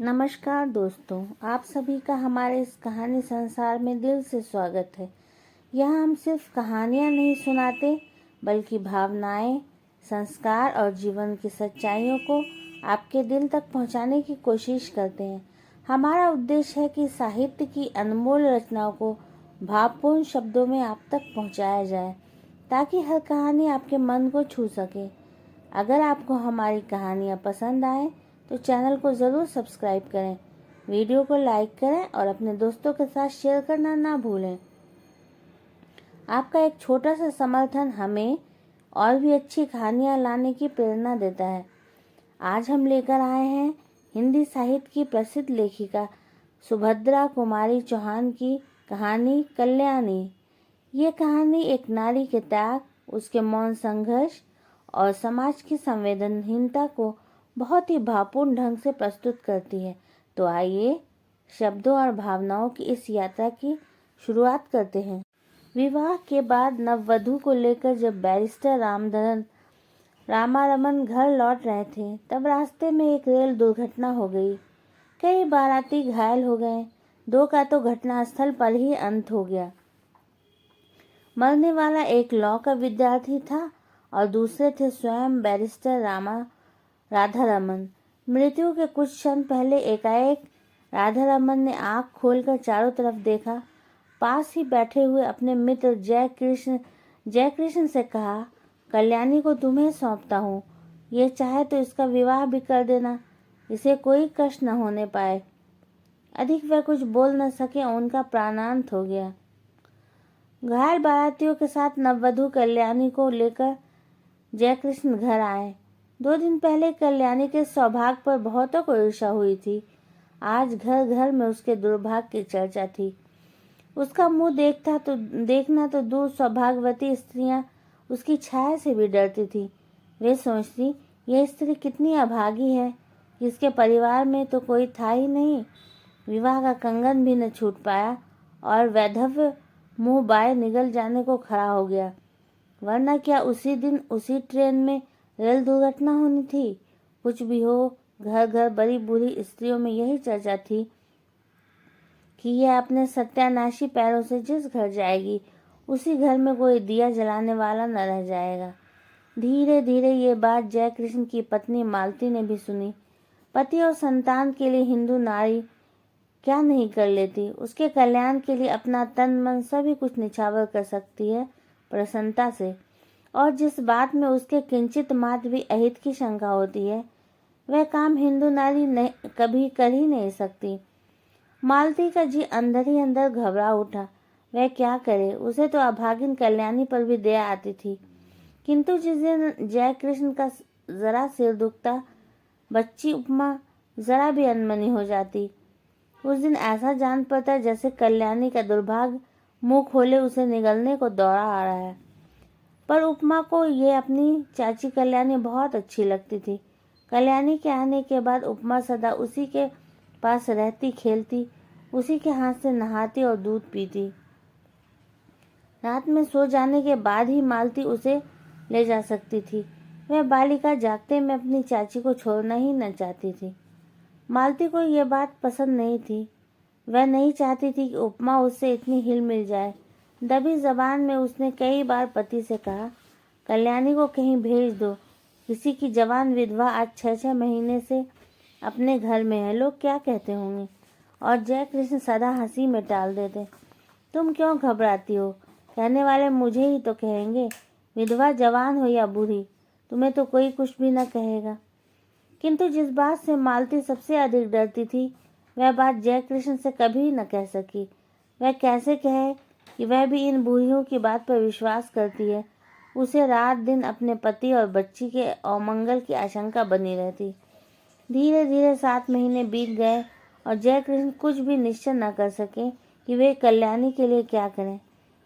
नमस्कार दोस्तों, आप सभी का हमारे इस कहानी संसार में दिल से स्वागत है। यहाँ हम सिर्फ कहानियाँ नहीं सुनाते, बल्कि भावनाएं, संस्कार और जीवन की सच्चाइयों को आपके दिल तक पहुँचाने की कोशिश करते हैं। हमारा उद्देश्य है कि साहित्य की अनमोल रचनाओं को भावपूर्ण शब्दों में आप तक पहुँचाया जाए, ताकि हर कहानी आपके मन को छू सके। अगर आपको हमारी कहानियाँ पसंद आए तो चैनल को ज़रूर सब्सक्राइब करें, वीडियो को लाइक करें और अपने दोस्तों के साथ शेयर करना ना भूलें। आपका एक छोटा सा समर्थन हमें और भी अच्छी कहानियाँ लाने की प्रेरणा देता है। आज हम लेकर आए हैं हिंदी साहित्य की प्रसिद्ध लेखिका सुभद्रा कुमारी चौहान की कहानी कल्याणी। ये कहानी एक नारी के त्याग, उसके मौन संघर्ष और समाज की संवेदनहीनता को बहुत ही भावपूर्ण ढंग से प्रस्तुत करती है। तो आइए शब्दों और भावनाओं की इस यात्रा की शुरुआत करते हैं। विवाह के बाद नववधू को लेकर जब बैरिस्टर रामारमन घर लौट रहे थे, तब रास्ते में एक रेल दुर्घटना हो गई। कई बाराती घायल हो गए, दो का तो घटनास्थल पर ही अंत हो गया। मरने वाला एक लॉ का विद्यार्थी था और दूसरे थे स्वयं बैरिस्टर राधारमन। मृत्यु के कुछ क्षण पहले एकाएक राधारमन ने आंख खोलकर चारों तरफ देखा। पास ही बैठे हुए अपने मित्र जयकृष्ण से कहा, कल्याणी को तुम्हें सौंपता हूँ। ये चाहे तो इसका विवाह भी कर देना, इसे कोई कष्ट न होने पाए। अधिक वह कुछ बोल न सके, उनका प्राणांत हो गया। घायल बारातियों के साथ नववधू कल्याणी को लेकर जयकृष्ण घर आए। 2 दिन पहले कल्याणी के सौभाग्य पर बहुतों को ईर्ष्या हुई थी। आज घर घर में उसके दुर्भाग्य की चर्चा थी। उसका मुंह देखना तो दूर, सौभाग्यवती स्त्रियां उसकी छाया से भी डरती थी। वे सोचती, यह स्त्री कितनी अभागी है कि इसके परिवार में तो कोई था ही नहीं। विवाह का कंगन भी न छूट पाया और वैधव्य मुंह बाय निगल जाने को खड़ा हो गया। वरना क्या उसी दिन उसी ट्रेन में रेल दुर्घटना होनी थी। कुछ भी हो, घर घर बड़ी बूढ़ी स्त्रियों में यही चर्चा थी कि यह अपने सत्यानाशी पैरों से जिस घर जाएगी, उसी घर में कोई दिया जलाने वाला न रह जाएगा। धीरे धीरे ये बात जयकृष्ण की पत्नी मालती ने भी सुनी। पति और संतान के लिए हिंदू नारी क्या नहीं कर लेती। उसके कल्याण के लिए अपना तन मन सभी कुछ निछावर कर सकती है प्रसन्नता से। और जिस बात में उसके किंचित मात्र भी अहित की शंका होती है, वह काम हिंदू नारी कभी कर ही नहीं सकती। मालती का जी अंदर ही अंदर घबरा उठा। वह क्या करे, उसे तो अभागिन कल्याणी पर भी दया आती थी। किंतु जिस दिन जयकृष्ण का जरा सिर दुखता, बच्ची उपमा जरा भी अनमनी हो जाती, उस दिन ऐसा जान पड़ता जैसे कल्याणी का दुर्भाग्य मुंह खोले उसे निगलने को दौड़ा आ रहा है। पर उपमा को ये अपनी चाची कल्याणी बहुत अच्छी लगती थी। कल्याणी के आने के बाद उपमा सदा उसी के पास रहती, खेलती, उसी के हाथ से नहाती और दूध पीती। रात में सो जाने के बाद ही मालती उसे ले जा सकती थी। वह बालिका जागते में अपनी चाची को छोड़ना ही न चाहती थी। मालती को यह बात पसंद नहीं थी। वह नहीं चाहती थी कि उपमा उससे इतनी हिल मिल जाए। दबी जबान में उसने कई बार पति से कहा, कल्याणी को कहीं भेज दो। किसी की जवान विधवा आज 6-6 महीने से अपने घर में है, लोग क्या कहते होंगे। और जयकृष्ण सदा हंसी में टाल देते, तुम क्यों घबराती हो, कहने वाले मुझे ही तो कहेंगे। विधवा जवान हो या बूढ़ी, तुम्हें तो कोई कुछ भी न कहेगा। किंतु जिस बात से मालती सबसे अधिक डरती थी, वह बात जयकृष्ण से कभी न कह सकी। वह कैसे कहे कि वह भी इन बूढ़ियों की बात पर विश्वास करती है। उसे रात दिन अपने पति और बच्ची के अमंगल की आशंका बनी रहती। धीरे धीरे 7 महीने बीत गए और जयकृष्ण कुछ भी निश्चय न कर सके कि वे कल्याणी के लिए क्या करें।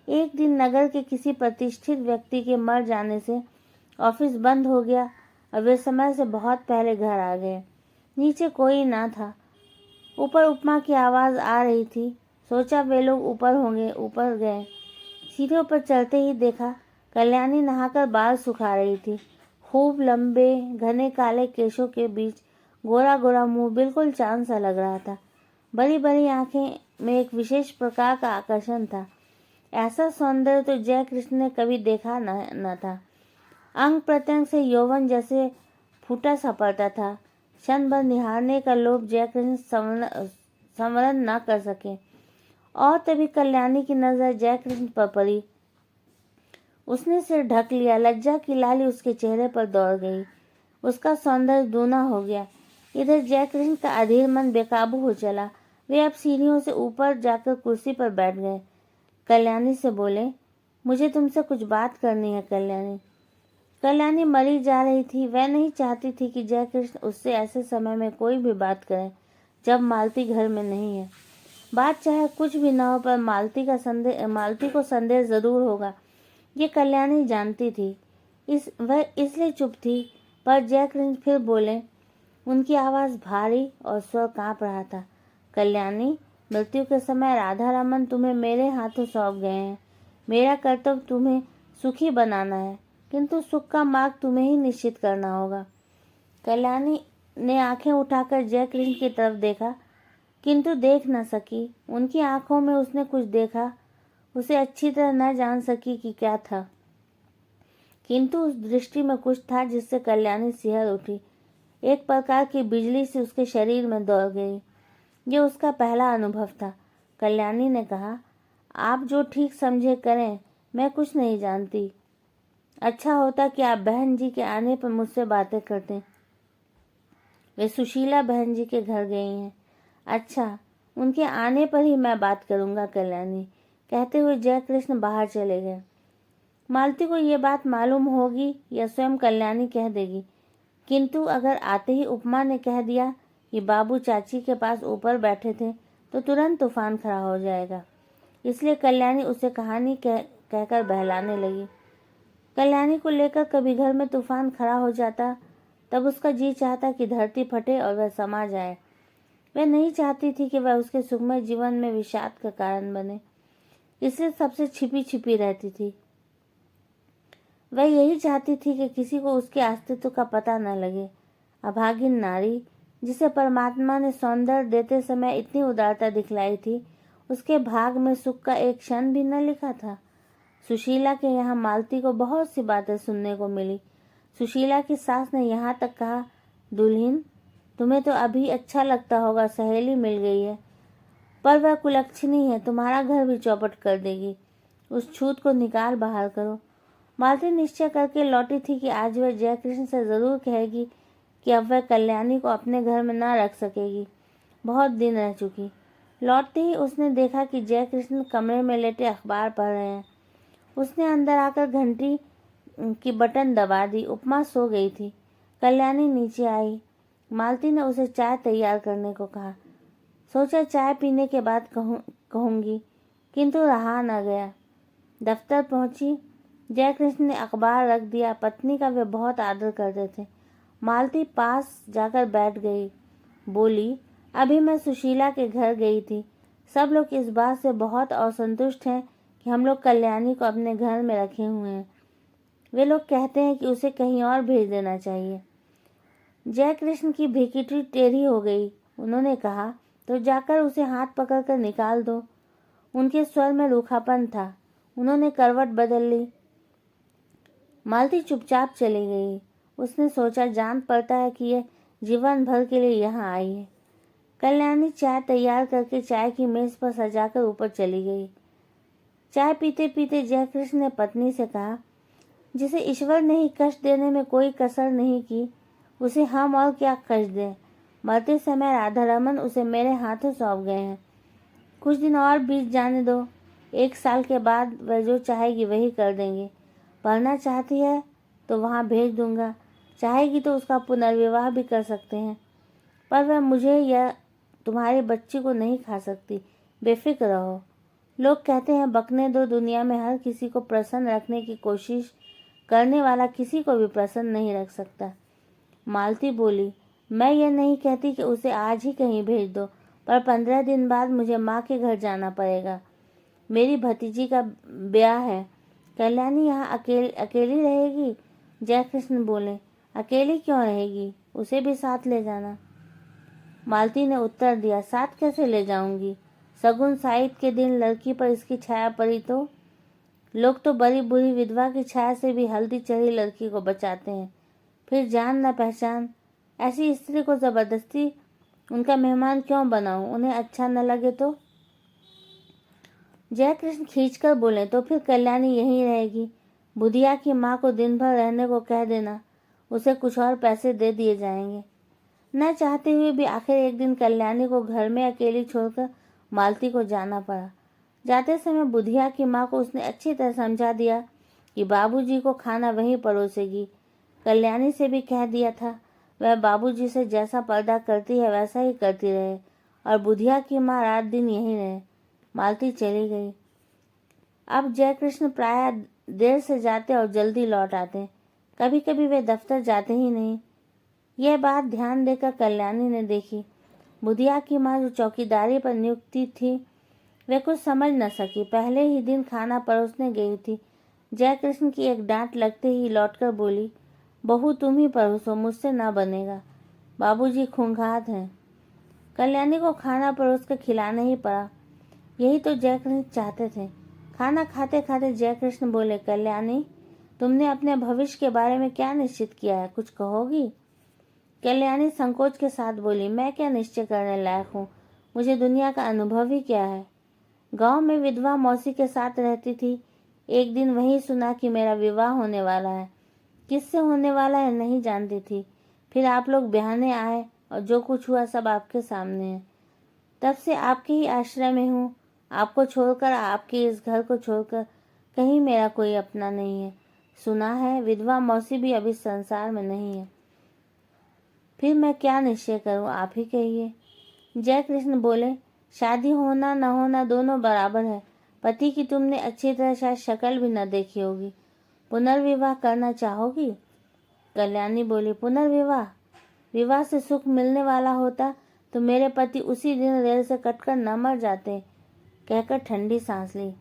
एक दिन नगर के किसी प्रतिष्ठित व्यक्ति के मर जाने से ऑफिस बंद हो गया और वे समय से बहुत पहले घर आ गए। नीचे कोई ना था। ऊपर उपमा की आवाज़ आ रही थी। सोचा वे लोग ऊपर होंगे, ऊपर गए। सीढ़ियों पर चढ़ते ही देखा कल्याणी नहाकर बाल सुखा रही थी। खूब लंबे घने काले केशों के बीच गोरा गोरा मुंह बिल्कुल चांद सा लग रहा था। बड़ी बड़ी आंखें में एक विशेष प्रकार का आकर्षण था। ऐसा सौंदर्य तो जय कृष्ण ने कभी देखा न था। अंग प्रत्यंग से यौवन जैसे फूटा सा पड़ता था। क्षण भर निहारने का लोभ जय कृष्ण संवरण न कर सके, और तभी कल्याणी की नजर जय कृष्ण पर पड़ी। उसने सिर ढक लिया। लज्जा की लाली उसके चेहरे पर दौड़ गई। उसका सौंदर्य दूना हो गया। इधर जय कृष्ण का अधीर मन बेकाबू हो चला। वे अब सीढ़ियों से ऊपर जाकर कुर्सी पर बैठ गए। कल्याणी से बोले, मुझे तुमसे कुछ बात करनी है कल्याणी। कल्याणी मरी जा रही थी। वह नहीं चाहती थी कि जय कृष्ण उससे ऐसे समय में कोई भी बात करे जब मालती घर में नहीं है। बात चाहे कुछ भी न हो, पर मालती को संदेह जरूर होगा, ये कल्याणी जानती थी। वह इसलिए चुप थी। पर जय कृष्ण फिर बोले। उनकी आवाज़ भारी और स्वर कांप रहा था। कल्याणी, मृत्यु के समय राधा रमन तुम्हें मेरे हाथों सौंप गए हैं। मेरा कर्तव्य तुम्हें सुखी बनाना है, किंतु सुख का मार्ग तुम्हें ही निश्चित करना होगा। कल्याणी ने आंखें उठाकर जय कृष्ण की तरफ देखा, किंतु देख न सकी। उनकी आंखों में उसने कुछ देखा। उसे अच्छी तरह न जान सकी कि क्या था, किंतु उस दृष्टि में कुछ था जिससे कल्याणी सिहर उठी। एक प्रकार की बिजली से उसके शरीर में दौड़ गई। ये उसका पहला अनुभव था। कल्याणी ने कहा, आप जो ठीक समझे करें, मैं कुछ नहीं जानती। अच्छा होता कि आप बहन जी के आने पर मुझसे बातें करते। वे सुशीला बहन जी के घर गई हैं। अच्छा, उनके आने पर ही मैं बात करूंगा कल्याणी, कहते हुए जय कृष्ण बाहर चले गए। मालती को ये बात मालूम होगी या स्वयं कल्याणी कह देगी, किंतु अगर आते ही उपमा ने कह दिया कि बाबू चाची के पास ऊपर बैठे थे तो तुरंत तूफान खड़ा हो जाएगा। इसलिए कल्याणी उसे कहानी कहकर बहलाने लगी। कल्याणी को लेकर कभी घर में तूफान खड़ा हो जाता, तब उसका जी चाहता कि धरती फटे और वह समा जाए। वह नहीं चाहती थी कि वह उसके सुखमय जीवन में विषाद का कारण बने, इसलिए सबसे छिपी छिपी रहती थी। वह यही चाहती थी कि किसी को उसके अस्तित्व का पता न लगे। अभागिन नारी, जिसे परमात्मा ने सौंदर्य देते समय इतनी उदारता दिखलाई थी, उसके भाग में सुख का एक क्षण भी न लिखा था। सुशीला के यहाँ मालती को बहुत सी बातें सुनने को मिली। सुशीला की सास ने यहाँ तक कहा, दुल्हन, तुम्हें तो अभी अच्छा लगता होगा, सहेली मिल गई है, पर वह कुलक्षणी है, तुम्हारा घर भी चौपट कर देगी। उस छूत को निकाल बाहर करो। मालती निश्चय करके लौटी थी कि आज वह जय कृष्ण से जरूर कहेगी कि अब वह कल्याणी को अपने घर में न रख सकेगी। बहुत दिन रह चुकी। लौटते ही उसने देखा कि जय कृष्ण कमरे में लेटे अखबार पढ़ रहे हैं। उसने अंदर आकर घंटी की बटन दबा दी। उपमा सो गई थी। कल्याणी नीचे आई। मालती ने उसे चाय तैयार करने को कहा। सोचा चाय पीने के बाद कहूँगी, किंतु रहा न गया। दफ्तर पहुंची। जय कृष्ण ने अखबार रख दिया। पत्नी का वे बहुत आदर करते थे। मालती पास जाकर बैठ गई। बोली, अभी मैं सुशीला के घर गई थी। सब लोग इस बात से बहुत असंतुष्ट हैं कि हम लोग कल्याणी को अपने घर में रखे हुए हैं। वे लोग कहते हैं कि उसे कहीं और भेज देना चाहिए। जय कृष्ण की भिकिटी टेढ़ी हो गई। उन्होंने कहा, तो जाकर उसे हाथ पकड़कर निकाल दो। उनके स्वर में रूखापन था। उन्होंने करवट बदल ली। मालती चुपचाप चली गई। उसने सोचा, जान पड़ता है कि यह जीवन भर के लिए यहाँ आई है। कल्याणी चाय तैयार करके चाय की मेज पर सजाकर ऊपर चली गई। चाय पीते पीते जय कृष्ण ने पत्नी से कहा, जिसे ईश्वर ने ही कष्ट देने में कोई कसर नहीं की, उसे हम और क्या कष्ट दें। मरते समय राधा रमन उसे मेरे हाथों सौंप गए हैं। कुछ दिन और बीत जाने दो। 1 साल के बाद वह जो चाहेगी वही कर देंगे। पढ़ना चाहती है तो वहाँ भेज दूंगा, चाहेगी तो उसका पुनर्विवाह भी कर सकते हैं, पर वह मुझे या तुम्हारी बच्ची को नहीं खा सकती। बेफिक्र रहो। लोग कहते हैं बकने दो। दुनिया में हर किसी को प्रसन्न रखने की कोशिश करने वाला किसी को भी प्रसन्न नहीं रख सकता। मालती बोली, मैं ये नहीं कहती कि उसे आज ही कहीं भेज दो, पर 15 दिन बाद मुझे माँ के घर जाना पड़ेगा। मेरी भतीजी का ब्याह है। कल्याणी यहाँ अकेली रहेगी? जय कृष्ण बोले, अकेली क्यों रहेगी, उसे भी साथ ले जाना। मालती ने उत्तर दिया, साथ कैसे ले जाऊंगी? सगुन साहिब के दिन लड़की पर इसकी छाया पड़ी तो लोग तो बड़ी बुरी विधवा की छाया से भी हल्दी चढ़ी लड़की को बचाते हैं। फिर जान न पहचान ऐसी स्त्री को जबरदस्ती उनका मेहमान क्यों बनाऊं? उन्हें अच्छा न लगे तो? जयकृष्ण खींचकर बोले, तो फिर कल्याणी यहीं रहेगी। बुधिया की माँ को दिन भर रहने को कह देना, उसे कुछ और पैसे दे दिए जाएंगे। न चाहते हुए भी आखिर एक दिन कल्याणी को घर में अकेली छोड़कर मालती को जाना पड़ा। जाते समय बुधिया की माँ को उसने अच्छी तरह समझा दिया कि बाबूजी को खाना वहीं परोसेगी। कल्याणी से भी कह दिया था वह बाबूजी से जैसा पर्दा करती है वैसा ही करती रहे और बुधिया की माँ रात दिन यहीं रहे। मालती चली गई। अब जयकृष्ण प्राय देर से जाते और जल्दी लौट आते। कभी कभी वे दफ्तर जाते ही नहीं। यह बात ध्यान देकर कल्याणी ने देखी। बुधिया की माँ जो चौकीदारी पर नियुक्ति थी वे कुछ समझ न सकी। पहले ही दिन खाना परोसने गई थी। जयकृष्ण की एक डांट लगते ही लौटकर बोली, बहू तुम ही परोसो, मुझसे ना बनेगा, बाबूजी खूंखार हैं। कल्याणी को खाना परोस कर खिलाना ही पड़ा। यही तो जयकृष्ण चाहते थे। खाना खाते खाते जयकृष्ण बोले, कल्याणी तुमने अपने भविष्य के बारे में क्या निश्चित किया है, कुछ कहोगी? कल्याणी संकोच के साथ बोली, मैं क्या निश्चय करने लायक हूँ, मुझे दुनिया का अनुभव ही क्या है। गांव में विधवा मौसी के साथ रहती थी। एक दिन वही सुना कि मेरा विवाह होने वाला है। किससे होने वाला है नहीं जानती थी। फिर आप लोग ब्याहने आए और जो कुछ हुआ सब आपके सामने है। तब से आपके ही आश्रय में हूँ। आपको छोड़कर, आपके इस घर को छोड़कर कहीं मेरा कोई अपना नहीं है। सुना है विधवा मौसी भी अभी संसार में नहीं है। फिर मैं क्या निश्चय करूं, आप ही कहिए। जयकृष्ण बोले, शादी होना न होना दोनों बराबर है। पति की तुमने अच्छी तरह शायद शक्ल भी न देखी होगी। पुनर्विवाह करना चाहोगी? कल्याणी बोली, पुनर्विवाह? विवाह से सुख मिलने वाला होता तो मेरे पति उसी दिन रेल से कटकर न मर जाते, कहकर ठंडी सांस ली।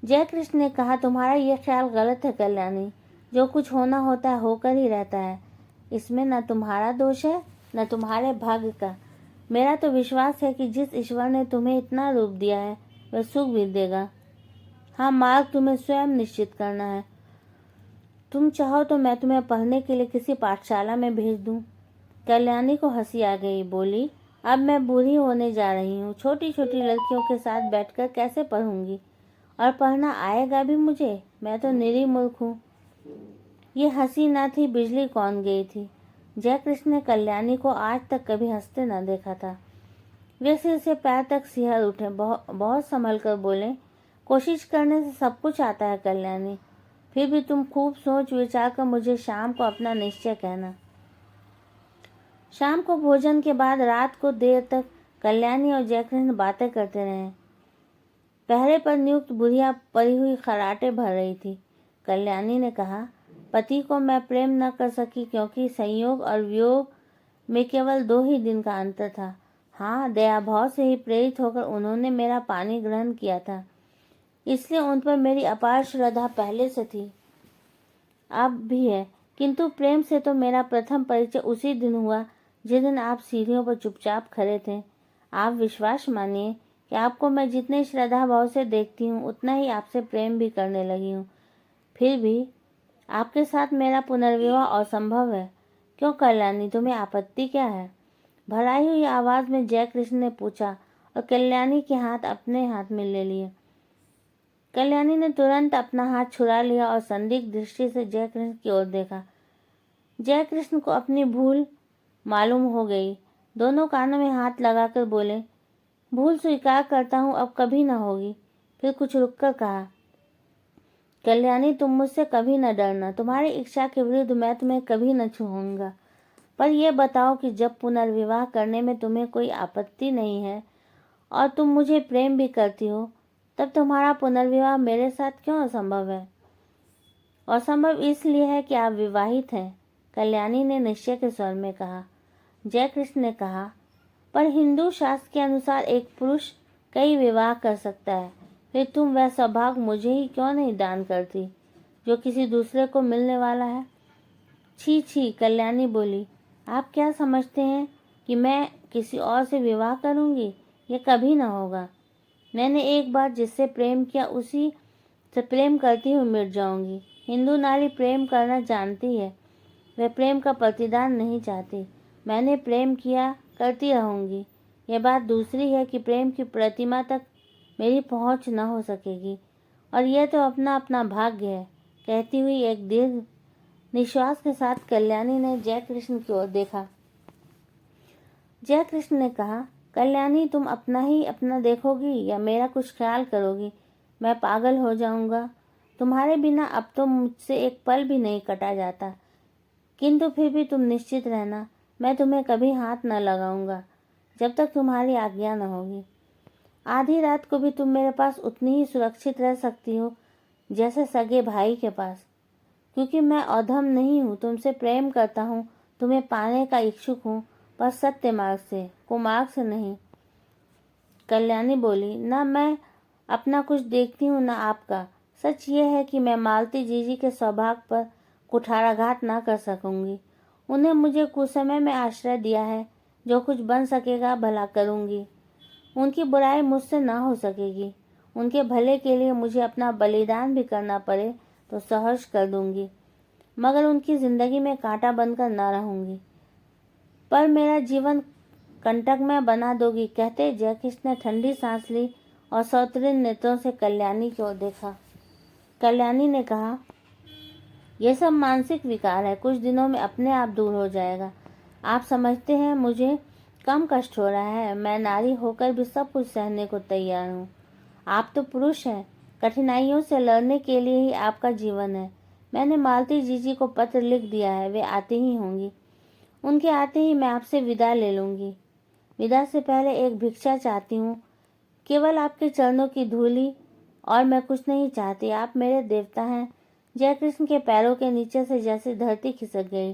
जयकृष्ण ने कहा, तुम्हारा यह ख्याल गलत है कल्याणी। जो कुछ होना होता है होकर ही रहता है। इसमें न तुम्हारा दोष है न तुम्हारे भाग्य का। मेरा तो विश्वास है कि जिस ईश्वर ने तुम्हें इतना रूप दिया है वह सुख भी देगा। हाँ, मार्ग तुम्हें स्वयं निश्चित करना है। तुम चाहो तो मैं तुम्हें पढ़ने के लिए किसी पाठशाला में भेज दूं। कल्याणी को हंसी आ गई। बोली, अब मैं बूढ़ी होने जा रही हूँ। छोटी छोटी लड़कियों के साथ बैठकर कैसे पढ़ूंगी? और पढ़ना आएगा भी मुझे? मैं तो निरी मूर्ख हूँ। ये हंसी न थी, बिजली कौन गई थी। जयकृष्ण ने कल्याणी को आज तक कभी हंसते न देखा था। वे सिर से पैर तक सिहर उठे। बहुत संभल कर बोले, कोशिश करने से सब कुछ आता है कल्याणी। फिर भी तुम खूब सोच विचार कर मुझे शाम को अपना निश्चय कहना। शाम को भोजन के बाद रात को देर तक कल्याणी और जयकृष्ण बातें करते रहे। पहरे पर नियुक्त बुढ़िया पड़ी हुई खराटे भर रही थी। कल्याणी ने कहा, पति को मैं प्रेम न कर सकी क्योंकि संयोग और वियोग में केवल 2 ही दिन का अंतर था। हाँ, दया भाव से ही प्रेरित होकर उन्होंने मेरा पानी ग्रहण किया था, इसलिए उन पर मेरी अपार श्रद्धा पहले से थी, अब भी है। किंतु प्रेम से तो मेरा प्रथम परिचय उसी दिन हुआ जिस दिन आप सीढ़ियों पर चुपचाप खड़े थे। आप विश्वास मानिए कि आपको मैं जितने श्रद्धा भाव से देखती हूँ उतना ही आपसे प्रेम भी करने लगी हूँ। फिर भी आपके साथ मेरा पुनर्विवाह असंभव है। क्यों कल्याणी, तुम्हें आपत्ति क्या है? भराई हुई आवाज में जयकृष्ण ने पूछा और कल्याणी के हाथ अपने हाथ में ले लिए। कल्याणी ने तुरंत अपना हाथ छुड़ा लिया और संदिग्ध दृष्टि से जयकृष्ण की ओर देखा। जयकृष्ण को अपनी भूल मालूम हो गई। दोनों कानों में हाथ लगाकर बोले, भूल स्वीकार करता हूँ, अब कभी न होगी। फिर कुछ रुककर कहा, कल्याणी तुम मुझसे कभी न डरना। तुम्हारी इच्छा के विरुद्ध मैं तुम्हें कभी न छूऊंगा। पर यह बताओ कि जब पुनर्विवाह करने में तुम्हें कोई आपत्ति नहीं है और तुम मुझे प्रेम भी करती हो, तब तुम्हारा पुनर्विवाह मेरे साथ क्यों असंभव है? असंभव इसलिए है कि आप विवाहित हैं, कल्याणी ने निश्चय के स्वर में कहा। जयकृष्ण ने कहा, पर हिंदू शास्त्र के अनुसार एक पुरुष कई विवाह कर सकता है। फिर तुम वह सौभाग्य मुझे ही क्यों नहीं दान करती जो किसी दूसरे को मिलने वाला है? छी छी, कल्याणी बोली, आप क्या समझते हैं कि मैं किसी और से विवाह करूंगी? यह कभी न होगा। मैंने एक बार जिससे प्रेम किया उसी से प्रेम करती हुई मिट जाऊंगी। हिंदू नारी प्रेम करना जानती है, वह प्रेम का प्रतिदान नहीं चाहती। मैंने प्रेम किया, करती रहूंगी। यह बात दूसरी है कि प्रेम की प्रतिमा तक मेरी पहुंच न हो सकेगी, और यह तो अपना अपना भाग्य है। कहती हुई एक दीर्घ निश्वास के साथ कल्याणी ने जयकृष्ण की ओर देखा। जयकृष्ण ने कहा, कल्याणी, तुम अपना ही अपना देखोगी या मेरा कुछ ख्याल करोगी? मैं पागल हो जाऊंगा। तुम्हारे बिना अब तो मुझसे एक पल भी नहीं कटा जाता, किंतु फिर भी तुम निश्चित रहना, मैं तुम्हें कभी हाथ न लगाऊंगा जब तक तुम्हारी आज्ञा न होगी। आधी रात को भी तुम मेरे पास उतनी ही सुरक्षित रह सकती हो जैसे सगे भाई के पास, क्योंकि मैं अधम नहीं हूँ, तुमसे प्रेम करता हूँ, तुम्हें पाने का इच्छुक हूँ, पर सत्य मार्ग से, कुमार्ग से नहीं। कल्याणी बोली, ना मैं अपना कुछ देखती हूँ, ना आपका। सच ये है कि मैं मालती जीजी के सौभाग्य पर कुठाराघात ना कर सकूंगी। उन्हें मुझे कुछ समय में आश्रय दिया है, जो कुछ बन सकेगा भला करूंगी। उनकी बुराई मुझसे ना हो सकेगी। उनके भले के लिए मुझे अपना बलिदान भी करना पड़े तो सहर्ष कर दूंगी, मगर उनकी जिंदगी में कांटा बनकर ना रहूंगी। पर मेरा जीवन कंटकमय बना दोगी। कहते जयकृष्ण ने ठंडी सांस ली और सौतरीन नेत्रों से कल्याणी की ओर देखा। कल्याणी ने कहा, यह सब मानसिक विकार है, कुछ दिनों में अपने आप दूर हो जाएगा। आप समझते हैं मुझे कम कष्ट हो रहा है? मैं नारी होकर भी सब कुछ सहने को तैयार हूँ। आप तो पुरुष हैं, कठिनाइयों से लड़ने के लिए ही आपका जीवन है। मैंने मालती जीजी को पत्र लिख दिया है, वे आती ही होंगी। उनके आते ही मैं आपसे विदा ले लूंगी। विदा से पहले एक भिक्षा चाहती हूँ, केवल आपके चरणों की धूली, और मैं कुछ नहीं चाहती। आप मेरे देवता हैं। जयकृष्ण के पैरों के नीचे से जैसे धरती खिसक गई।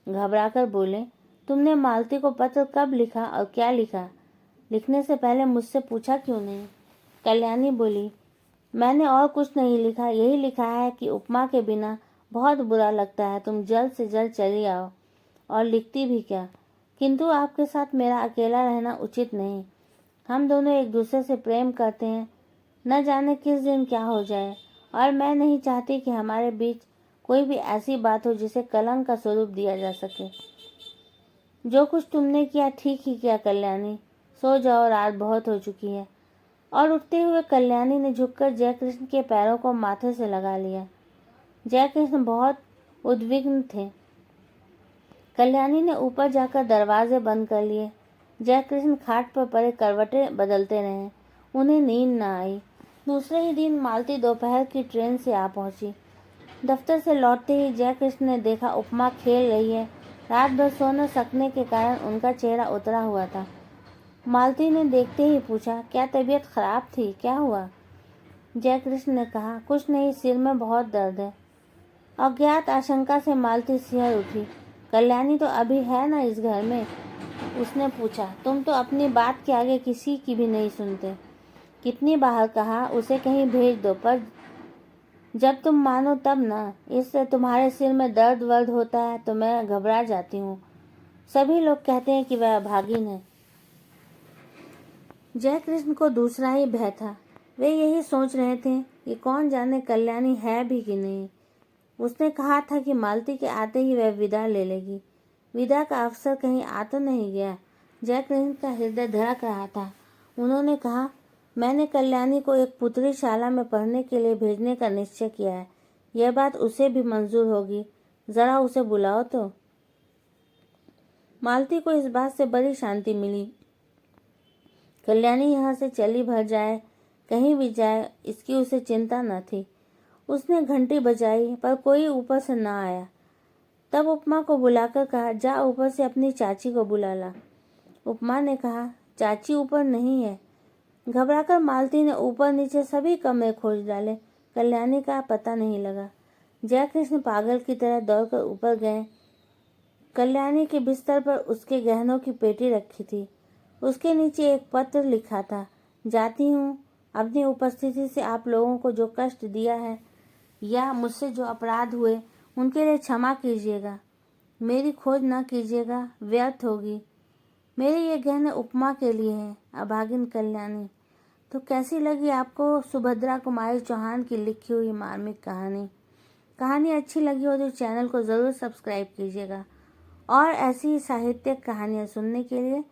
घबराकर बोले, तुमने मालती को पत्र कब लिखा और क्या लिखा? लिखने से पहले मुझसे पूछा क्यों नहीं? कल्याणी बोली, मैंने और कुछ नहीं लिखा, यही लिखा है कि उपमा के बिना बहुत बुरा लगता है, तुम जल्द से जल्द चली आओ। और लिखती भी क्या, किंतु आपके साथ मेरा अकेला रहना उचित नहीं। हम दोनों एक दूसरे से प्रेम करते हैं, न जाने किस दिन क्या हो जाए, और मैं नहीं चाहती कि हमारे बीच कोई भी ऐसी बात हो जिसे कलंक का स्वरूप दिया जा सके। जो कुछ तुमने किया ठीक ही किया कल्याणी, सो जाओ, रात बहुत हो चुकी है। और उठते हुए कल्याणी ने झुककर जयकृष्ण के पैरों को माथे से लगा लिया। जयकृष्ण बहुत उद्विग्न थे। कल्याणी ने ऊपर जाकर दरवाजे बंद कर लिए। जयकृष्ण खाट पर पड़े करवटें बदलते रहे। उन्हें नींद न आई। दूसरे ही दिन मालती दोपहर की ट्रेन से आ पहुंची। दफ्तर से लौटते ही जयकृष्ण ने देखा उपमा खेल रही है। रात भर सो न सकने के कारण उनका चेहरा उतरा हुआ था। मालती ने देखते ही पूछा, क्या तबीयत खराब थी, क्या हुआ? जयकृष्ण ने कहा, कुछ नहीं, सिर में बहुत दर्द है। अज्ञात आशंका से मालती सिहर उठी। कल्याणी तो अभी है ना इस घर में? उसने पूछा। तुम तो अपनी बात के आगे किसी की भी नहीं सुनते। कितनी बार कहा उसे कहीं भेज दो, पर जब तुम मानो तब ना। इससे तुम्हारे सिर में दर्द वर्द होता है तो मैं घबरा जाती हूँ। सभी लोग कहते हैं कि वह अभागिन है। जयकृष्ण को दूसरा ही भय था। वे यही सोच रहे थे कि कौन जाने कल्याणी है भी कि नहीं। उसने कहा था कि मालती के आते ही वह विदा ले लेगी। विदा का अवसर कहीं आ तो नहीं गया। जयकृष्ण का हृदय धड़क रहा था। उन्होंने कहा, मैंने कल्याणी को एक पुत्री शाला में पढ़ने के लिए भेजने का निश्चय किया है। यह बात उसे भी मंजूर होगी। जरा उसे बुलाओ तो। मालती को इस बात से बड़ी शांति मिली। कल्याणी यहाँ से चली भर जाए, कहीं भी जाए, इसकी उसे चिंता न थी। उसने घंटी बजाई, पर कोई ऊपर से न आया। तब उपमा को बुलाकर कहा, जा ऊपर से अपनी चाची को बुला ला। उपमा ने कहा, चाची ऊपर नहीं है। घबराकर मालती ने ऊपर नीचे सभी कमरे खोज डाले, कल्याणी का पता नहीं लगा। जयकृष्ण पागल की तरह दौड़कर ऊपर गए। कल्याणी के बिस्तर पर उसके गहनों की पेटी रखी थी। उसके नीचे एक पत्र लिखा था, जाती हूँ, अपनी उपस्थिति से आप लोगों को जो कष्ट दिया है या मुझसे जो अपराध हुए उनके लिए क्षमा कीजिएगा। मेरी खोज न कीजिएगा, व्यर्थ होगी। मेरे ये गहने उपमा के लिए हैं। अभागिन कल्याणी। तो कैसी लगी आपको सुभद्रा कुमारी चौहान की लिखी हुई मार्मिक कहानी? कहानी अच्छी लगी हो तो चैनल को ज़रूर सब्सक्राइब कीजिएगा और ऐसी साहित्यिक कहानियाँ सुनने के लिए